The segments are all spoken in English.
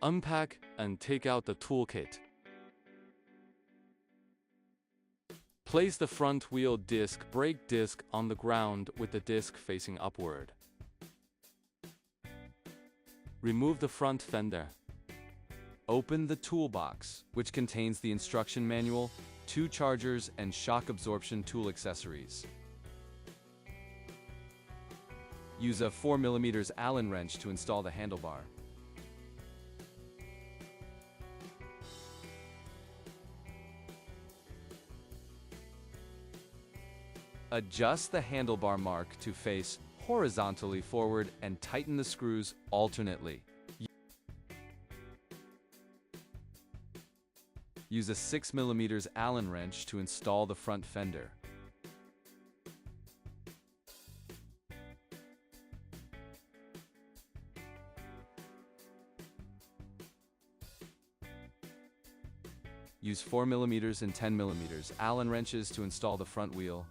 Unpack and take out the toolkit. Place the front wheel brake disc on the ground with the disc facing upward. Remove the front fender. Open the toolbox, which contains the instruction manual, 2 chargers, and shock absorption tool accessories. Use a 4mm Allen wrench to install the handlebar. Adjust the handlebar mark to face horizontally forward and tighten the screws alternately. Use a 6mm Allen wrench to install the front fender. Use 4mm and 10mm Allen wrenches to install the front wheel.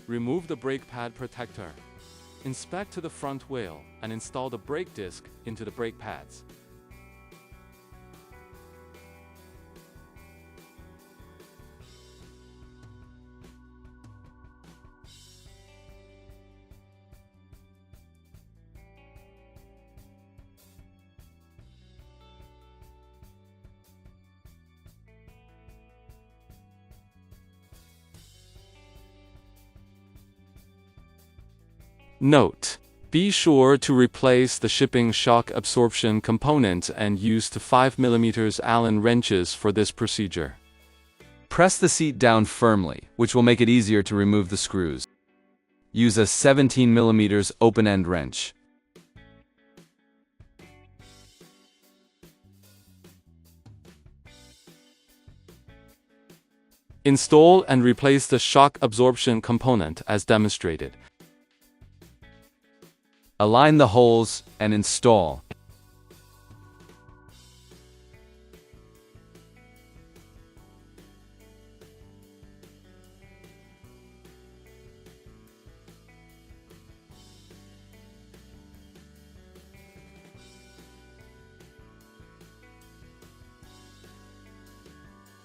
Remove the brake pad protector. Inspect to the front wheel and install the brake disc into the brake pads. Note: be sure to replace the shipping shock absorption component and use the 5mm Allen wrenches for this procedure. Press the seat down firmly, which will make it easier to remove the screws. Use a 17mm open-end wrench. Install and replace the shock absorption component as demonstrated. Align the holes and install.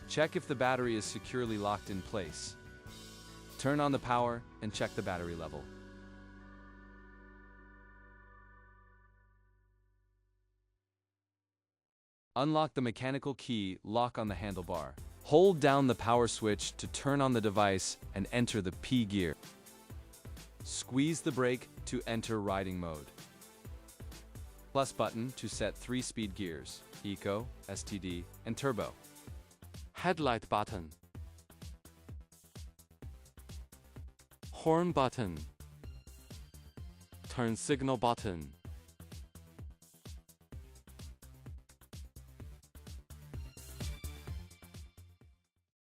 Check if the battery is securely locked in place. Turn on the power and check the battery level. Unlock the mechanical key lock on the handlebar. Hold down the power switch to turn on the device and enter the P gear. Squeeze the brake to enter riding mode. Plus button to set 3 speed gears: Eco, STD, and Turbo. Headlight button. Horn button. Turn signal button.